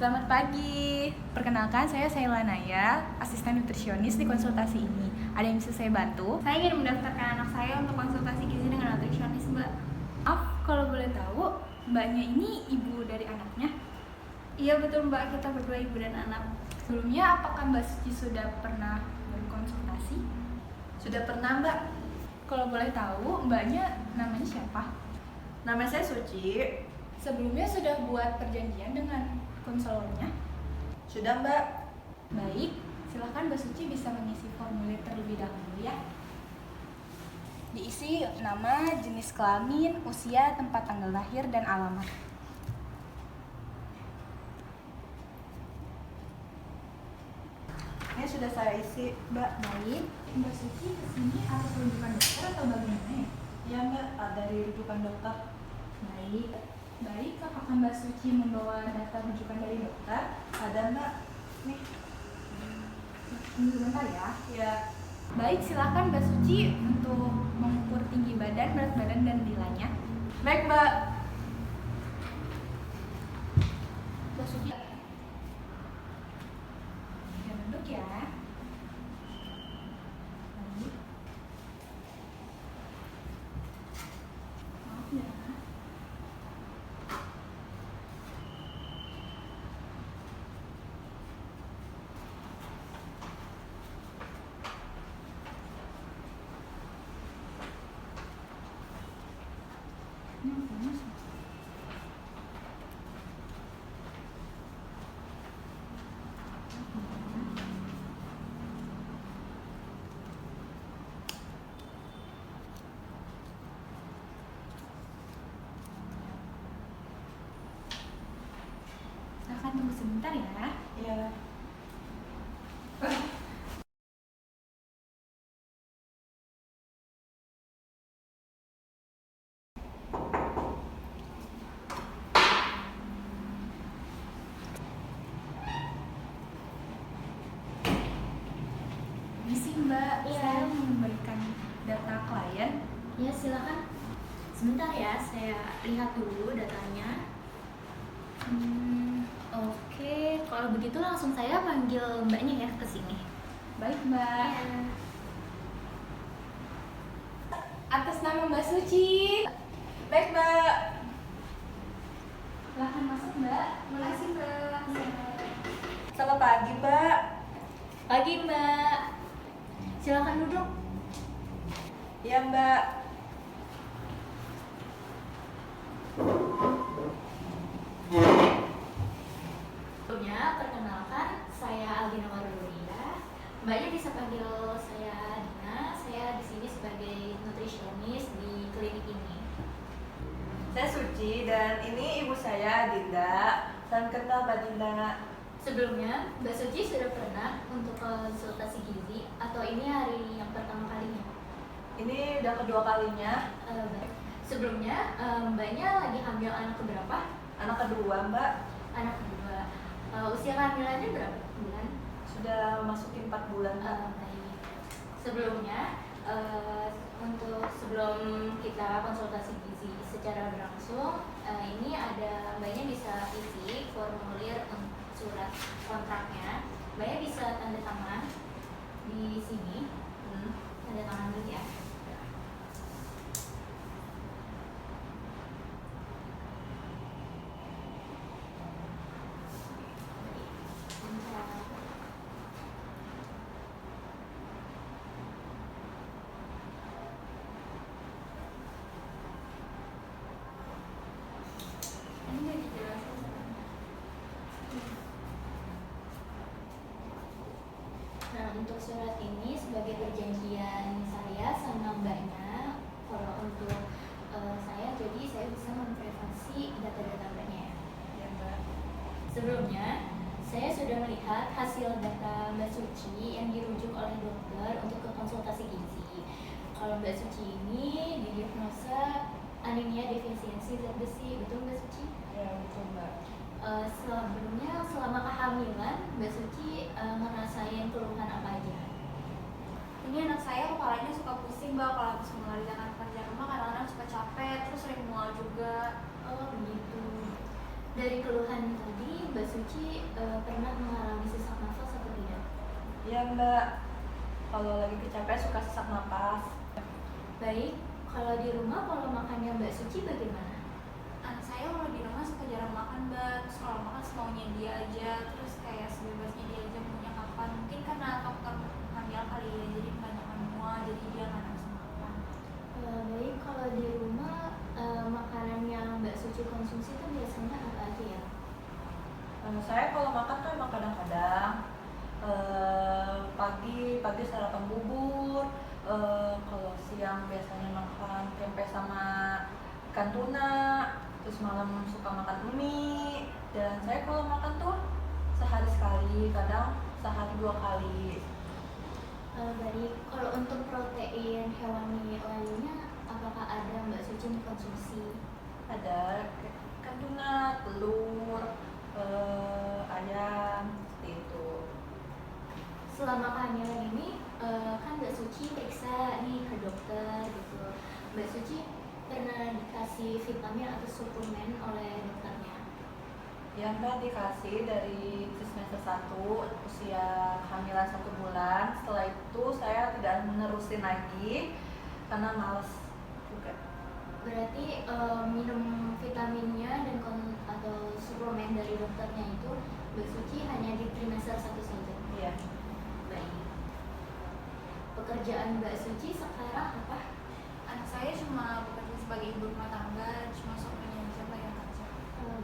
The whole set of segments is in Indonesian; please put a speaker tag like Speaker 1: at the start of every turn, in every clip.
Speaker 1: Selamat pagi. Perkenalkan, saya Saila Naya, asisten nutrisionis di konsultasi ini. Ada yang bisa saya bantu?
Speaker 2: Saya ingin mendaftarkan anak saya untuk konsultasi gizi dengan nutrisionis, Mbak.
Speaker 1: Maaf, kalau boleh tahu, Mbaknya ini ibu dari anaknya?
Speaker 2: Iya betul, Mbak, kita berdua ibu dan anak.
Speaker 1: Sebelumnya, apakah Mbak Suci sudah pernah berkonsultasi?
Speaker 3: Sudah pernah, Mbak.
Speaker 1: Kalau boleh tahu, Mbaknya namanya siapa?
Speaker 3: Nama saya Suci.
Speaker 1: Sebelumnya sudah buat perjanjian dengan konselornya?
Speaker 3: Sudah, Mbak.
Speaker 1: Baik, silakan Mbak Suci bisa mengisi formulir terlebih dahulu ya. Diisi nama, jenis kelamin, usia, tempat tanggal lahir, dan alamat.
Speaker 3: Ini sudah saya isi, Mbak.
Speaker 1: Baik, Mbak Suci kesini atas rujukan dokter atau bagaimana ya?
Speaker 3: Iya, Mbak, dari rujukan dokter.
Speaker 1: Baik, apakah Mbak Suci membawa daftar rujukan dari dokter?
Speaker 3: Ada, Mbak. Nih.
Speaker 1: Tunggu sebentar ya.
Speaker 3: Ya.
Speaker 1: Baik, silakan Mbak Suci untuk mengukur tinggi badan, berat badan, dan nilainya.
Speaker 3: Baik, Mbak.
Speaker 1: Mbak Suci, jangan duduk ya. Baik. Maaf ya. Silakan tunggu sebentar ya.
Speaker 3: Iya.
Speaker 1: Misi Mbak,
Speaker 2: Iya.
Speaker 1: saya memberikan data klien.
Speaker 2: Ya silakan. Sebentar ya, saya lihat dulu datanya. Oke, kalau begitu langsung saya panggil Mbaknya ya ke sini.
Speaker 1: Baik Mbak.
Speaker 2: Iya.
Speaker 1: Atas nama Mbak Suci.
Speaker 3: Baik, Mbak.
Speaker 1: Silahkan masuk Mbak.
Speaker 2: Terima kasih, Mbak.
Speaker 3: Selamat pagi, Mbak.
Speaker 2: Pagi, Mbak. Silakan duduk.
Speaker 3: Iya, Mbak.
Speaker 2: Sebelumnya, perkenalkan, saya Aldina Warulia. Mbaknya bisa panggil saya Dina. Saya di sini sebagai nutrisionis di klinik ini.
Speaker 3: Saya Suci dan ini ibu saya, Dinda. Salam kenal, Mbak Dinda.
Speaker 2: Sebelumnya, Mbak Suci sudah pernah untuk konsultasi gizi atau ini hari yang pertama kalinya?
Speaker 3: Ini udah kedua kalinya.
Speaker 2: Baik. Sebelumnya, Mbaknya lagi hamil anak keberapa?
Speaker 3: Anak kedua, Mbak.
Speaker 2: Anak kedua. Usia kehamilannya berapa bulan?
Speaker 3: Sudah masukin 4 bulan, Mbak.
Speaker 2: Baik. Sebelumnya, untuk sebelum kita konsultasi gizi secara berlangsung, ini ada Mbaknya bisa isi formulir surat kontraknya. Mbaknya bisa tanda tangan di sini. Tanda tangan dulu ya. Ini udah dijelasin sama. Nah, untuk surat ini sebagai perjanjian saya sama Mbaknya, kalau untuk saya, jadi saya bisa memprivasi data-data Mbaknya ya.
Speaker 3: Iya, Mbak.
Speaker 2: Sebelumnya, saya sudah melihat hasil data Mbak Suci yang dirujuk oleh dokter untuk ke konsultasi gizi. Kalau Mbak Suci ini didiagnosa anemia defisiensi zat besi, betul Mbak Suci?
Speaker 3: Ya, betul, Mbak.
Speaker 2: Sebelumnya selama kehamilan Mbak Suci ngerasain keluhan apa aja?
Speaker 4: Ini anak saya kepalanya suka pusing, Mbak, kalau habis mengerjakan pekerjaan rumah kadang-kadang suka capek, terus sering mual juga.
Speaker 2: Oh begitu. Dari keluhan tadi, Mbak Suci pernah mengalami sesak nafas atau tidak?
Speaker 3: Iya Mbak, kalau lagi kecapean suka sesak napas.
Speaker 2: Baik, kalau di rumah pola makannya Mbak Suci bagaimana?
Speaker 4: Anak saya kalau di rumah suka jarang makan mbak, terus kalau makan semaunya dia aja, terus kayak sebebasnya dia aja punya kapan. Mungkin karena faktor hamil kali ya, jadi kebanyakan mual, jadi dia nggak nafsu makan.
Speaker 2: Baik, kalau di rumah makanan yang Mbak Suci konsumsi itu biasanya apa aja ya?
Speaker 3: Saya kalau makan tuh emang kadang-kadang pagi sarapan bubur, kalau siang biasanya makan tempe sama ikan tuna, terus malam suka makan mie. Dan saya kalau makan tuh sehari sekali, kadang sehari 2 kali.
Speaker 2: Baik, kalau untuk protein hewani lainnya, apakah ada Mbak Suci yang konsumsi?
Speaker 3: Ada ikan tuna, telur, ayam, seperti itu.
Speaker 2: Selama kehamilan ini, kan Mbak Suci periksa nih ke dokter gitu. Mbak Suci pernah dikasih vitamin atau suplemen oleh dokternya?
Speaker 3: Ya Mbak, dikasih dari semester 1 usia kehamilan 1 bulan. Setelah itu saya tidak menerusin lagi karena males juga.
Speaker 2: Berarti minum vitaminnya dan atau suplemen dari dokternya itu Mbak Suci hanya di trimester 1 saja?
Speaker 3: Iya.
Speaker 2: Baik. Pekerjaan Mbak Suci sekarang apa?
Speaker 4: Anak saya cuma bekerja sebagai ibu rumah tangga, cuma suaminya aja mbak yang kerja.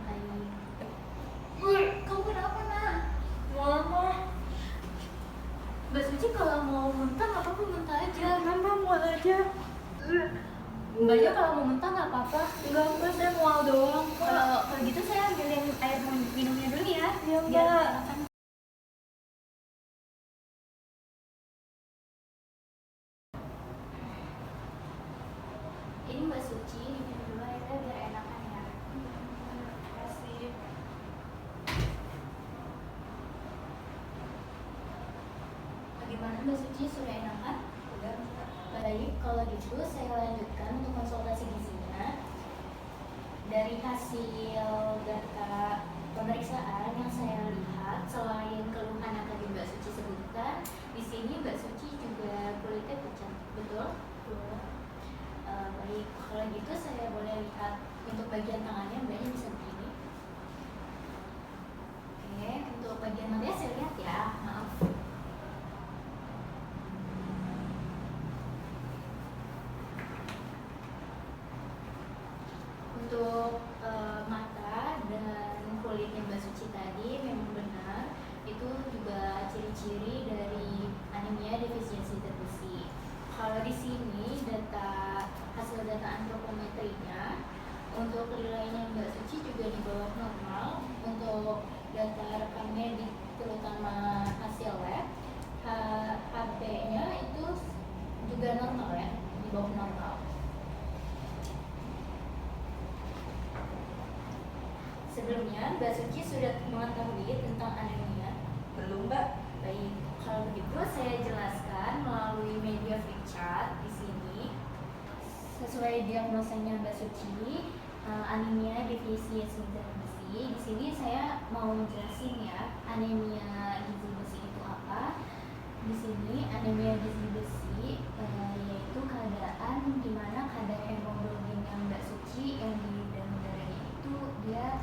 Speaker 2: Baik.
Speaker 4: Kamu kenapa nak?
Speaker 3: Mama,
Speaker 2: Mbak Suci kalau mau muntah nggak apa-apa, muntah aja.
Speaker 3: Mama mual aja.
Speaker 2: Mbaknya kalau mau muntah nggak apa-apa.
Speaker 3: Enggak Mbak, saya mual doang.
Speaker 2: Kalau gitu saya ambilin air minumnya dulu ya.
Speaker 3: Iya,
Speaker 2: Biar
Speaker 3: Mbak.
Speaker 2: enakan. Ini Mbak Suci, diminum dulu airnya biar enakan ya.
Speaker 3: Terima kasih.
Speaker 2: Bagaimana Mbak Suci, sudah enakan?
Speaker 3: Udah Mbak.
Speaker 2: Baik, kalau gitu saya lanjutkan untuk konsultasi gizinya. Dari hasil data pemeriksaan yang saya lihat, selain keluhan yang tadi Mbak Suci sebutkan, di sini Mbak Suci juga kulitnya pucat, betul? Betul. Baik, kalau gitu saya boleh lihat untuk bagian tangannya, Mbaknya bisa begini. Oke, untuk bagian matanya saya lihat ya, maaf. Untuk mata dan kulitnya Mbak Suci tadi memang benar, itu juga ciri-ciri dari anemia defisiensi zat besi. Kalau di sini hasil data antropometrinya untuk nilainya Mbak Suci juga di bawah normal. Untuk data rekam medik terutama hasil lab, HB-nya itu juga normal ya, di bawah normal. Sebelumnya, Mbak Suci sudah mengetahui tentang anemia?
Speaker 3: Belum Mbak.
Speaker 2: Baik, kalau begitu saya jelaskan melalui media flip chart di sini. Sesuai diagnosanya Mbak Suci, anemia defisiensi zat besi. Di sini saya mau jelasin ya, anemia gizi besi itu apa. Di sini anemia gizi besi yaitu keadaan di mana kadar hemoglobin yang Mbak Suci yang di dalam darahnya itu dia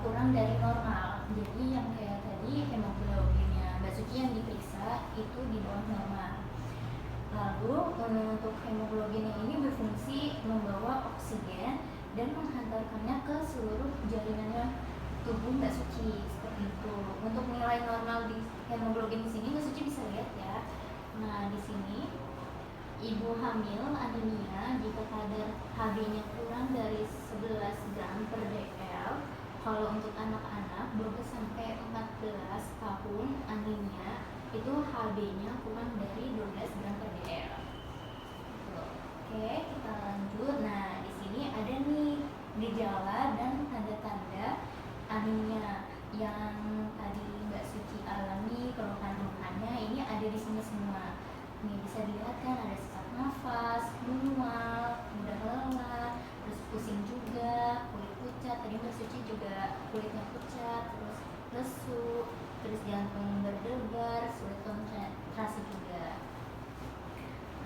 Speaker 2: kurang dari normal. Jadi yang kayak tadi hemoglobinnya Mbak Suci yang diperiksa itu di bawah normal. Lalu untuk hemoglobin yang ini berfungsi membawa oksigen dan menghantarkannya ke seluruh jaringannya tubuh Mbak Suci, seperti itu. Untuk nilai normal di hemoglobin di sini Mbak Suci bisa lihat ya. Nah, di sini ibu hamil anemia jika kadar Hb-nya kurang dari 11 gram per dl. Kalau untuk anak-anak 12 sampai 14 tahun anemia itu Hb-nya kurang dari 12 gram per dl. Oke, kita lanjut. Nah, di sini ada nih gejala dan tanda-tanda anemia yang tadi Mbak Suci alami, keluhan-keluhannya ini ada di sini semua. Ini bisa dilihat kan ada sesak nafas, mual, mudah lelah, terus pusing juga, kulit pucat. Tadi Mbak Suci juga kulitnya pucat, terus lesu, terus jantung berdebar, sulit konsentrasi juga.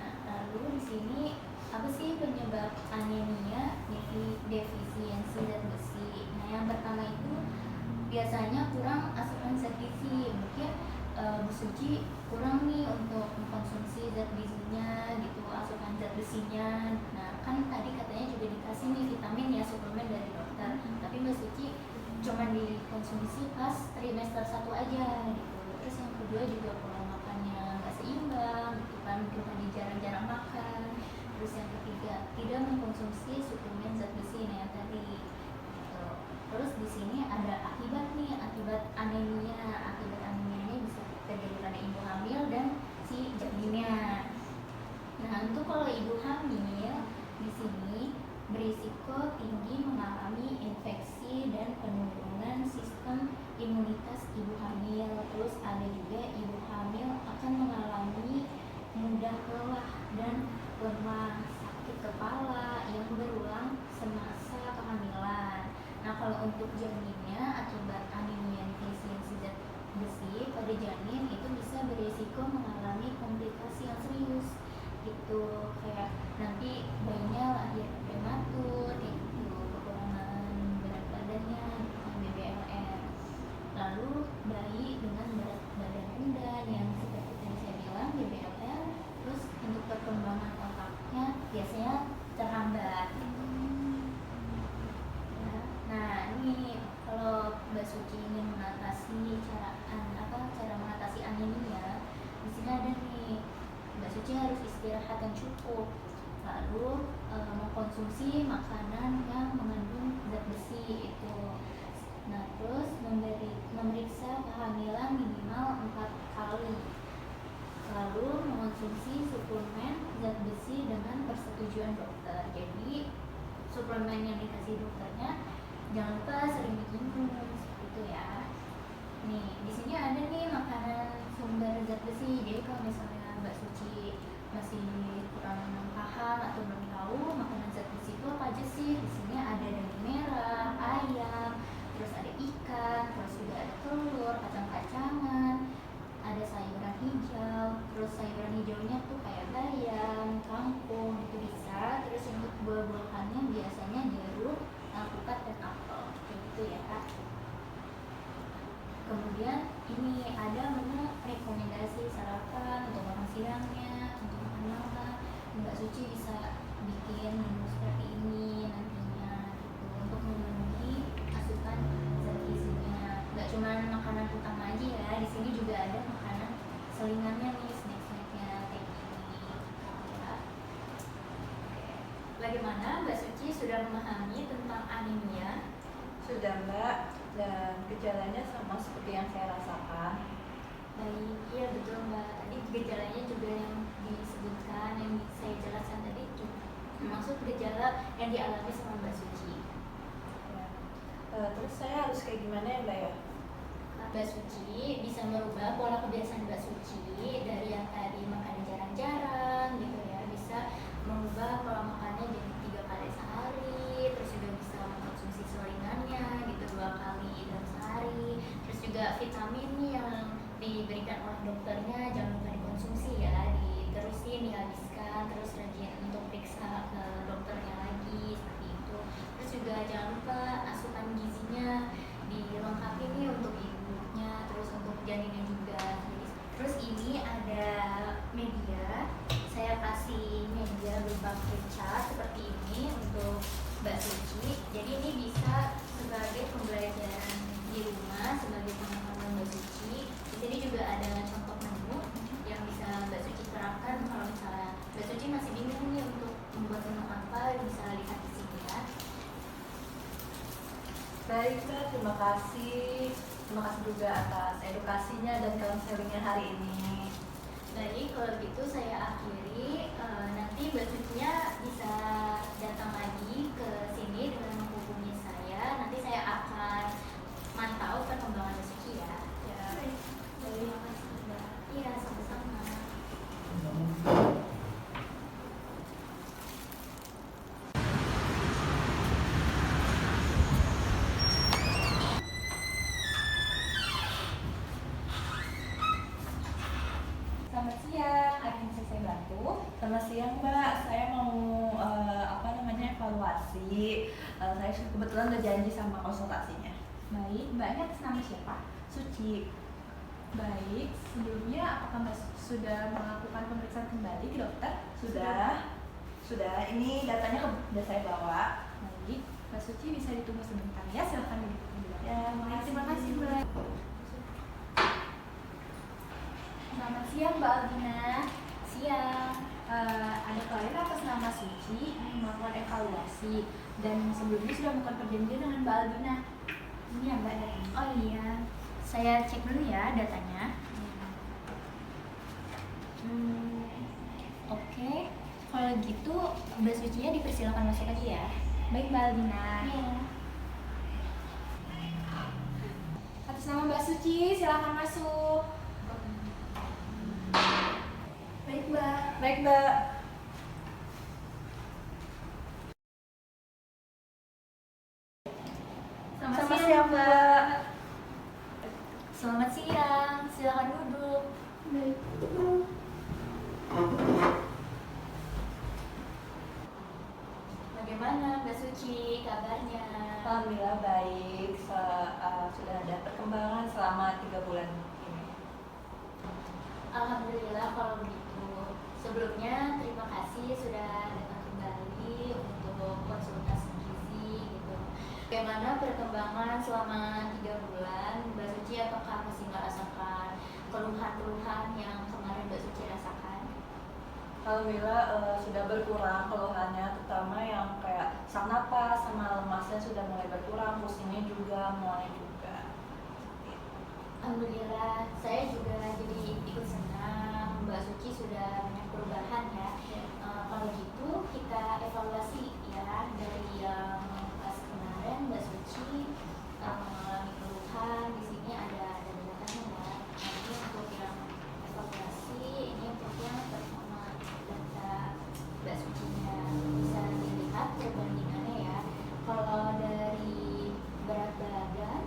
Speaker 2: Nah, lalu di sini apa sih penyebab anemia defisiensi zat besi? Nah, yang pertama itu biasanya kurang asupan zat gizi. Mungkin Bu Suci kurang nih untuk mengkonsumsi zat gizinya gitu, asupan zat besinya. Nah, kan tadi katanya juga dikasih nih vitamin ya, suplemen dari dokter. Tapi Mbak Suci cuma dikonsumsi pas trimester 1 aja gitu. Terus yang kedua juga pola makannya nggak seimbang gitu kan, mungkin tadi jarang-jarang makan. Terus yang ketiga tidak mengkonsumsi suplemen zat besi yang tadi gitu. Terus di sini ada akibat anemia. Akibat anemianya bisa terjadi pada ibu hamil dan si janinnya. Nah, untuk kalau ibu hamil di sini berisiko tinggi mengalami infeksi dan penurunan sistem imunitas ibu hamil. Terus ada juga ibu hamil akan mengalami mudah lelah dan lemah, sakit kepala yang berulang semasa kehamilan. Nah, kalau untuk janinnya akibat anemia defisiensi zat besi pada janin itu bisa berisiko mengalami komplikasi yang serius gitu, kayak nanti bayinya lahir prematur gitu, kekurangan berat badannya, BBLR. Lalu bayi dengan berat badan rendah yang seperti tadi saya bilang BBLR. Terus untuk perkembangan otaknya biasanya terhambat. Ya. Nah, ini kalau Mbak Suci ingin mengatasi cara mengatasi anemia, di sini ada nih, Mbak Suci harus istirahat yang cukup, lalu mengkonsumsi makanan yang mengandung zat besi itu. Nah, terus memeriksa kehamilan minimal 4 kali, lalu mengonsumsi suplemen zat besi dengan persetujuan dokter. Jadi suplemen yang dikasih dokternya jangan lupa sering diminum seperti itu ya. Nih, di sini ada nih makanan sumber zat besi. Jadi kalau misalnya Mbak Suci masih kurang paham atau belum tahu makanan zat besi itu apa aja sih, di sini ada daging merah, ayam, terus ada ikan, terus juga ada telur, kacang-kacangan, ada sayuran hijau. Terus sayuran hijaunya tuh kayak bayam, kangkung itu bisa. Terus untuk buah-buahannya biasanya jeruk, alpukat, dan apel gitu ya Kak. Kemudian ini ada menu rekomendasi sarapan untuk makan siangnya, untuk makan malam. Mbak Suci bisa bikin menu seperti ini nantinya gitu, untuk memenuhi asupan zat gizinya. Nggak cuma makanan utama aja ya, di sini juga ada makanan selingannya nih, snack-snacknya kayak gini ya. Bagaimana Mbak Suci sudah memahami tentang anemia?
Speaker 3: Sudah Mbak, dan gejalanya sama seperti yang saya rasakan.
Speaker 2: Baik, iya betul Mbak. Tadi gejalanya juga yang disebutkan, yang saya jelaskan tadi maksud gejala yang dialami sama Mbak Suci.
Speaker 3: Ya. Terus saya harus kayak gimana ya Mbak ya?
Speaker 2: Mbak Suci bisa merubah pola kebiasaan Mbak Suci dari yang tadi makan jarang-jarang gitu ya, bisa mengubah pola makannya jadi 3 kali sehari. Terus juga bisa mengkonsumsi selingannya gitu 2 kali dalam sehari. Terus juga vitamin nih yang diberikan oleh dokternya jangan lupa dikonsumsi ya, diterusin dihabiskan, terus rajin untuk periksa ke dokternya lagi seperti itu. Terus juga jangan lupa asupan gizinya dilengkapi nih untuk ibunya, terus untuk janinnya juga. Terus ini ada media, saya kasih media berupa flipchart seperti ini untuk Mbak Suci. Jadi ini bisa sebagai pembelajaran di rumah, sebagai pengalaman Mbak Suci. Di sini juga ada contoh menu yang bisa Mbak Suci terapkan kalau misalnya Mbak Suci masih bingung nih untuk membuat menu apa, bisa lihat di sini ya.
Speaker 3: Baik Mbak, terima kasih. Terima kasih juga atas edukasinya dan konselingnya hari ini.
Speaker 2: Baik, kalau gitu saya akhiri. Nanti Mbak Sucinya bisa datang lagi ke sini dengan menghubungi saya. Nanti saya akan mantau perkembangan Mbak Suci ya.
Speaker 3: Ya.
Speaker 2: Terima kasih Mbak. Iya, sama-sama.
Speaker 3: Selamat siang Mbak, saya mau evaluasi. Saya kebetulan udah janji sama konsultasinya.
Speaker 1: Baik, Mbaknya atas nama siapa?
Speaker 3: Suci.
Speaker 1: Baik, sebelumnya apakah Mbak sudah melakukan pemeriksaan kembali ke dokter?
Speaker 3: Sudah. Ini datanya udah saya bawa.
Speaker 1: Baik, Mbak Suci bisa ditunggu sebentar ya, silahkan duduk dulu.
Speaker 3: Ya,
Speaker 1: Terima kasih Mbak. Selamat siang Mbak Aldina.
Speaker 2: Siang.
Speaker 1: Ada klien atas nama Suci melakukan evaluasi dan sebelumnya sudah melakukan perjanjian dengan Mbak Aldina. Ini ya Mbak datanya.
Speaker 2: Oh iya, saya cek dulu ya datanya. Oke, kalau gitu Mbak Sucinya dipersilakan masuk aja ya.
Speaker 1: Baik Mbak Aldina.
Speaker 2: Iya.
Speaker 1: Atas nama Mbak Suci, silakan masuk. Baik Mbak.
Speaker 3: Baik Mbak.
Speaker 1: Selamat siang Mbak.
Speaker 2: Selamat siang, silakan duduk.
Speaker 1: Baik.
Speaker 2: Bagaimana Mbak Suci kabarnya?
Speaker 3: Alhamdulillah baik. Sudah ada perkembangan selama 3 bulan ini.
Speaker 2: Alhamdulillah kalau begitu. Sebelumnya terima kasih sudah datang kembali untuk konsultasi gizi gitu. Bagaimana perkembangan selama 3 bulan Mbak Suci? Apakah masih merasakan keluhan-keluhan yang kemarin Mbak Suci rasakan?
Speaker 3: Alhamdulillah sudah berkurang keluhannya, terutama yang kayak sak napas sama lemasnya sudah mulai berkurang, pusingnya juga mulai juga.
Speaker 2: Alhamdulillah, saya juga jadi ikut senang. Mbak Suci sudah banyak perubahan ya. Kalau gitu kita evaluasi ya dari yang pas kemarin Mbak Suci mengalami keluhan. Di sini ada datanya ya. Nanti untuk yang evaluasi ini untuk yang pertama data Mbak Sucinya bisa dilihat perbandingannya ya. Kalau dari berat badan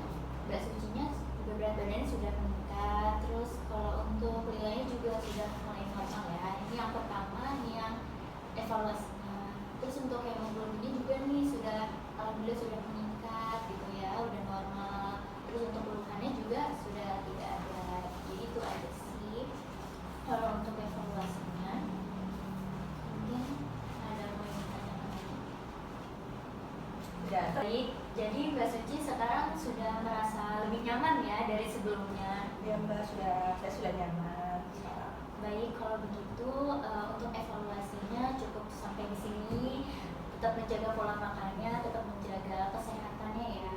Speaker 2: Mbak Sucinya berat badannya sudah meningkat, terus kalau untuk penilaiannya juga sudah mulai normal ya. Ini yang pertama, ini yang evaluasinya. Terus untuk hemoglobinnya juga nih sudah alhamdulillah sudah meningkat gitu ya, udah normal. Terus untuk keluhannya juga sudah tidak ada. Jadi itu aja sih. Kalau untuk evaluasinya mungkin ada mau yang ditanyakan lagi.
Speaker 3: Ya,
Speaker 2: Baik, jadi Mbak Suci sekarang sudah merasa lebih nyaman ya dari sebelumnya.
Speaker 3: ya Mbak, saya sudah nyaman.
Speaker 2: Baik, kalau begitu untuk evaluasinya cukup sampai di sini. Tetap menjaga pola makannya, tetap menjaga kesehatannya ya.